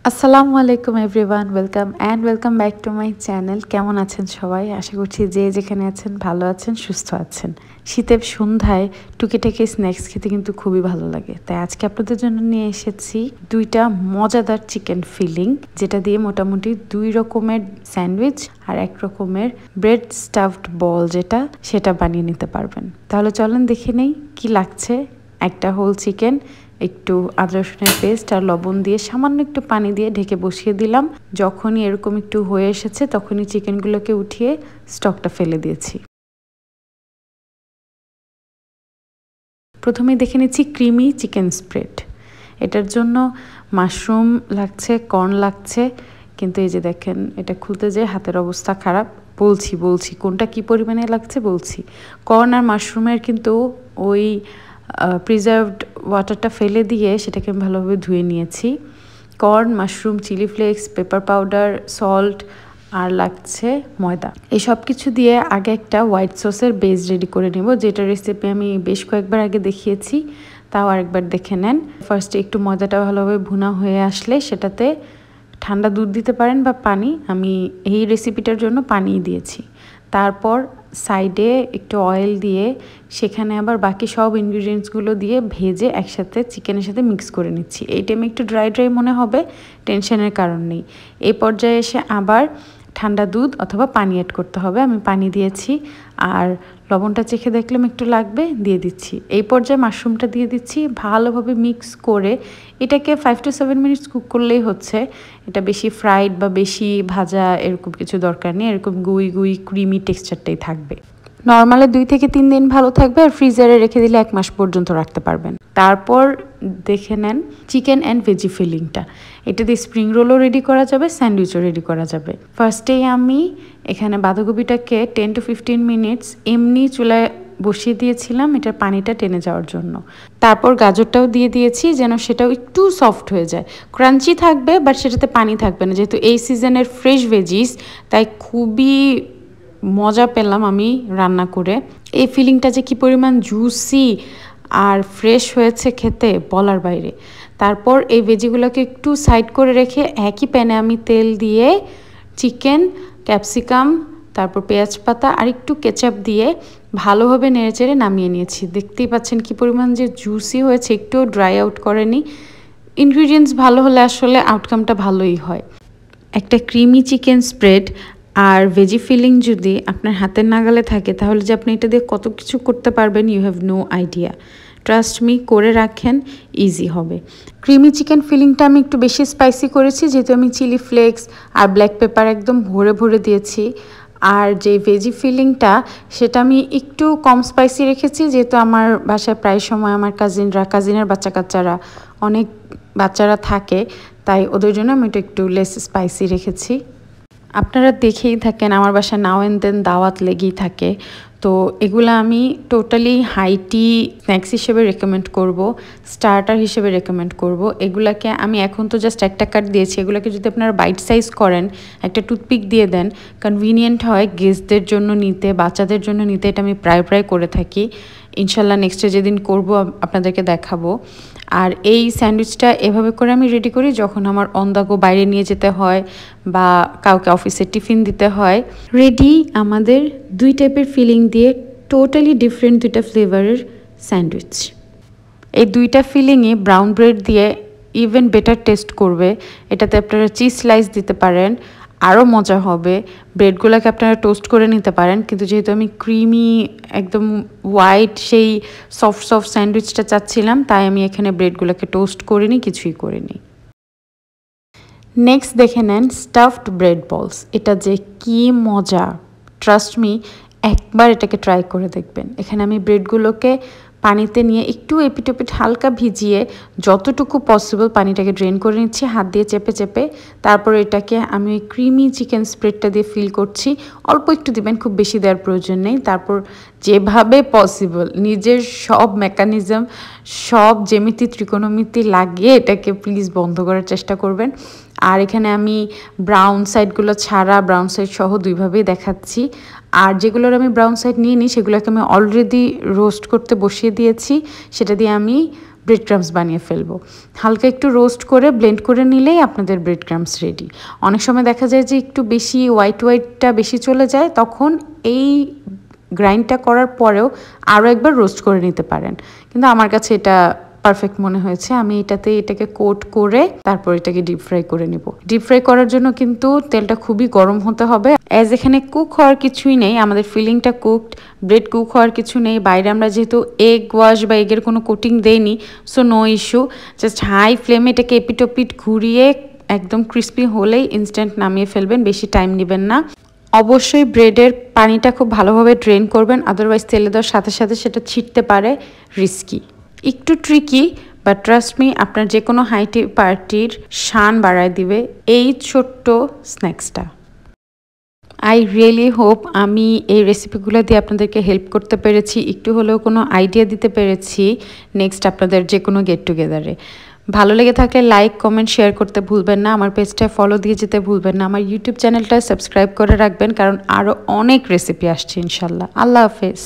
আসসালামু আলাইকুম everyone, welcome back to my channel. কেমন আছেন সবাই? আশা করছি যে যেখানে আছেন ভালো আছেন, সুস্থ আছেন। শীতের সন্ধ্যায় টুকিটাকি স্ন্যাক্স খেতে কিন্তু খুবই ভালো লাগে, তাই আজকে আপনাদের জন্য নিয়ে এসেছি দুইটা মজাদার চিকেন ফিলিং, যেটা দিয়ে মোটামুটি 2 রকমের স্যান্ডউইচ আর 1 রকমের ব্রেড স্টাফড বল সেটা বানিয়ে নিতে পারবেন। তাহলে চলেন দেখে নেই কি লাগছে। একটা হোল চিকেন, একটু আদা রসুনের পেস্ট আর লবণ দিয়ে সামান্য একটু পানি দিয়ে ঢেকে বসিয়ে দিলাম। যখনই এরকম একটু হয়ে এসেছে তখনই চিকেনগুলোকে উঠিয়ে স্টকটা ফেলে দিয়েছি। প্রথমে দেখে নিচ্ছি ক্রিমি চিকেন স্প্রেড। এটার জন্য মাশরুম লাগছে, কর্ন লাগছে, কিন্তু এই যে দেখেন এটা খুলতে যেয়ে হাতের অবস্থা খারাপ। বলছি কোনটা কি পরিমাণে লাগছে বলছি। কর্ন আর মাশরুমের কিন্তু ওই প্রিজার্ভড ওয়াটারটা ফেলে দিয়ে সেটাকে আমি ভালোভাবে ধুয়ে নিয়েছি। Corn, mushroom, chilli flakes, pepper powder, salt আর লাগছে ময়দা। এই সব কিছু দিয়ে আগে একটা হোয়াইট সসের বেস রেডি করে নেব, যেটা রেসিপি আমি বেশ কয়েকবার আগে দেখিয়েছি, তাও আরেকবার দেখে নেন। ফার্স্টে একটু ময়দাটা ভালোভাবে ভুনা হয়ে আসলে সেটাতে ঠান্ডা দুধ দিতে পারেন বা পানি। আমি এই রেসিপিটার জন্য পানি দিয়েছি। তারপর সাইডে একটু অয়েল দিয়ে সেখানে আবার বাকি সব ইনগ্রিডিয়েন্টসগুলো দিয়ে ভেজে একসাথে চিকেনের সাথে মিক্স করে নিচ্ছি। এই টাইমে একটু ড্রাই মনে হবে, টেনশনের কারণ নেই। এই পর্যায়ে এসে আবার ঠান্ডা দুধ অথবা পানি অ্যাড করতে হবে। আমি পানি দিয়েছি আর লবণটা চেখে দেখলাম একটু লাগবে, দিয়ে দিচ্ছি। এই পর্যায়ে মাশরুমটা দিয়ে দিচ্ছি, ভালোভাবে মিক্স করে এটাকে 5 to 7 মিনিটস কুক করলেই হচ্ছে। এটা বেশি ফ্রাইড বা বেশি ভাজা এরকম কিছু দরকার নেই, এরকম গুই ক্রিমি টেক্সচারটাই থাকবে। নর্মালে 2 থেকে 3 দিন ভালো থাকবে, আর ফ্রিজারে রেখে দিলে 1 মাস পর্যন্ত রাখতে পারবেন। তারপর দেখে নেন চিকেন অ্যান্ড ভেজি ফিলিংটা। এটা দিয়ে স্প্রিং রোলও রেডি করা যাবে, স্যান্ডউইচও রেডি করা যাবে। ফার্স্টেই আমি এখানে বাঁধাকপিটাকে 10 to 15 মিনিটস এমনি চুলায় বসিয়ে দিয়েছিলাম এটার পানিটা টেনে যাওয়ার জন্য। তারপর গাজরটাও দিয়ে দিয়েছি যেন সেটাও একটু সফট হয়ে যায়। ক্রাঞ্চি থাকবে বাট সেটাতে পানি থাকবে না, যেহেতু এই সিজনের ফ্রেশ ভেজিস, তাই খুবই মজা পেলাম আমি রান্না করে। এই ফিলিংটা যে কি পরিমাণ জুসি আর ফ্রেশ হয়েছে খেতে বলার বাইরে। তারপর এই ভেজিগুলোকে একটু সাইড করে রেখে একই প্যানে আমি তেল দিয়ে চিকেন, ক্যাপসিকাম, তারপর পেঁয়াজ পাতা আর একটু কেচাপ দিয়ে ভালোভাবে নেড়েচেড়ে নামিয়ে নিয়েছি। দেখতেই পাচ্ছেন কি পরিমাণ যে জুসি হয়েছে, একটুও ড্রাই আউট করেনি। ইনগ্রিডিয়েন্টস ভালো হলে আসলে আউটকামটা ভালোই হয়। একটা ক্রিমি চিকেন স্প্রেড আর ভেজি ফিলিং যদি আপনার হাতের নাগালে থাকে তাহলে যে আপনি এটা দিয়ে কত কিছু করতে পারবেন, you have no idea. Trust me, করে রাখেন, ইজি হবে। ক্রিমি চিকেন ফিলিংটা আমি একটু বেশি স্পাইসি করেছি, যেহেতু আমি চিলি ফ্লেক্স আর ব্ল্যাক পেপার একদম ভরে দিয়েছি। আর যে ভেজি ফিলিংটা সেটা আমি একটু কম স্পাইসি রেখেছি, যেহেতু আমার বাসায় প্রায় সময় আমার কাজিনের বাচ্চারা অনেক বাচ্চারা থাকে, তাই ওদের জন্য আমি একটু লেস স্পাইসি রেখেছি। আপনারা দেখেই থাকেন আমার বাসায় নাও অ্যান্ড দেন দাওয়াত লেগেই থাকে, তো এগুলো আমি টোটালি হাইটি স্ন্যাক্স হিসেবে রেকমেন্ড করব, স্টার্টার হিসেবে রেকমেন্ড করব। এগুলাকে আমি এখন তো জাস্ট একটা কাট দিয়েছি, এগুলোকে যদি আপনারা বাইট সাইজ করেন, একটা টুথপিক দিয়ে দেন, কনভিনিয়েন্ট হয় গেস্টদের জন্য নিতে, বাচ্চাদের জন্য নিতে। এটা আমি প্রায় করে থাকি। ইনশাল্লাহ নেক্সটে যেদিন করব আপনাদেরকে দেখাবো। আর এই স্যান্ডউইচটা এভাবে করে আমি রেডি করি যখন আমার অন দ্য গো বাইরে নিয়ে যেতে হয় বা কাউকে অফিসে টিফিন দিতে হয়। রেডি আমাদের 2 টাইপের ফিলিং দিয়ে টোটালি ডিফারেন্ট 2টা ফ্লেভারের স্যান্ডউইচ। এই 2টা ফিলিংয়ে ব্রাউন ব্রেড দিয়ে ইভেন বেটার টেস্ট করবে। এটাতে আপনারা চিজ স্লাইস দিতে পারেন, আরও মজা হবে। ব্রেডগুলোকে আপনারা টোস্ট করে নিতে পারেন, কিন্তু যেহেতু আমি ক্রিমি একদম হোয়াইট সেই সফট স্যান্ডউইচটা চাচ্ছিলাম, তাই আমি এখানে ব্রেডগুলোকে টোস্ট করিনি, কিছুই করিনি। নেক্সট দেখে নেন স্টাফড ব্রেড বলস। এটা যে কি মজা, ট্রাস্ট মি, একবার এটাকে ট্রাই করে দেখবেন। এখানে আমি ব্রেডগুলোকে পানিতে নিয়ে একটু এপিটোপিট হালকা ভিজিয়ে যতটুকু পসিবল পানিটাকে ড্রেন করে নিচ্ছি হাত দিয়ে চেপে। তারপর এটাকে আমি ওই ক্রিমি চিকেন স্প্রেডটা দিয়ে ফিল করছি। অল্প একটু দিবেন, খুব বেশি দেওয়ার প্রয়োজন নেই। তারপর যেভাবে পসিবল নিজের সব মেকানিজম, সব জ্যামিতি ত্রিকোণমিতি লাগিয়ে এটাকে প্লিজ বন্ধ করার চেষ্টা করবেন। আর এখানে আমি ব্রাউন সাইডগুলো ছাড়া ব্রাউন সাইড সহ 2ভাবেই দেখাচ্ছি। আর যেগুলোর আমি ব্রাউন সাইড নিয়ে নিই সেগুলোকে আমি অলরেডি রোস্ট করতে বসিয়ে দিয়েছি, সেটা দিয়ে আমি ব্রেড ক্রামস বানিয়ে ফেলবো। হালকা একটু রোস্ট করে ব্লেন্ড করে নিলেই আপনাদের ব্রেড ক্রামস রেডি। অনেক সময় দেখা যায় যে একটু বেশি হোয়াইটটা বেশি চলে যায়, তখন এই গ্রাইন্ডটা করার পরেও আরও একবার রোস্ট করে নিতে পারেন, কিন্তু আমার কাছে এটা পারফেক্ট মনে হয়েছে। আমি এটাকে কোট করে তারপর এটাকে ডিপ ফ্রাই করে নিব। ডিপ ফ্রাই করার জন্য কিন্তু তেলটা খুবই গরম হতে হবে। অ্যাজ এখানে কুক হওয়ার কিছুই নেই, আমাদের ফিলিংটা কুকড, ব্রেড কুক হওয়ার কিছু নেই। বাইরে আমরা যেহেতু এগ ওয়াশ বা এগের কোনো কোটিং দেইনি, so no issue. Just high ফ্লেমে এটাকে এপিটোপিট ঘুরিয়ে একদম ক্রিস্পি হলেই ইনস্ট্যান্ট নামিয়ে ফেলবেন, বেশি টাইম নেবেন না। অবশ্যই ব্রেডের পানিটা খুব ভালোভাবে ড্রেন করবেন, আদারওয়াইজ তেলে দেওয়ার সাথে সাথে সেটা ছিটতে পারে, রিস্কি। একটু ট্রিকি, বাট ট্রাস্ট মি, আপনার যে কোনো হাইটি পার্টির শান বাড়ায় দিবে এই ছোট্ট স্ন্যাক্সটা। আই রিয়েলি হোপ আমি এই রেসিপিগুলো দিয়ে আপনাদেরকে হেল্প করতে পেরেছি, একটু হলেও কোনো আইডিয়া দিতে পেরেছি নেক্সট আপনাদের যে কোনো গেট টুগেদারে। ভালো লেগে থাকলে লাইক, কমেন্ট, শেয়ার করতে ভুলবেন না। আমার পেজটায় ফলো দিয়ে যেতে ভুলবেন না। আমার ইউটিউব চ্যানেলটায় সাবস্ক্রাইব করে রাখবেন, কারণ আরও অনেক রেসিপি আসছে ইনশাল্লাহ। আল্লাহ হাফেজ।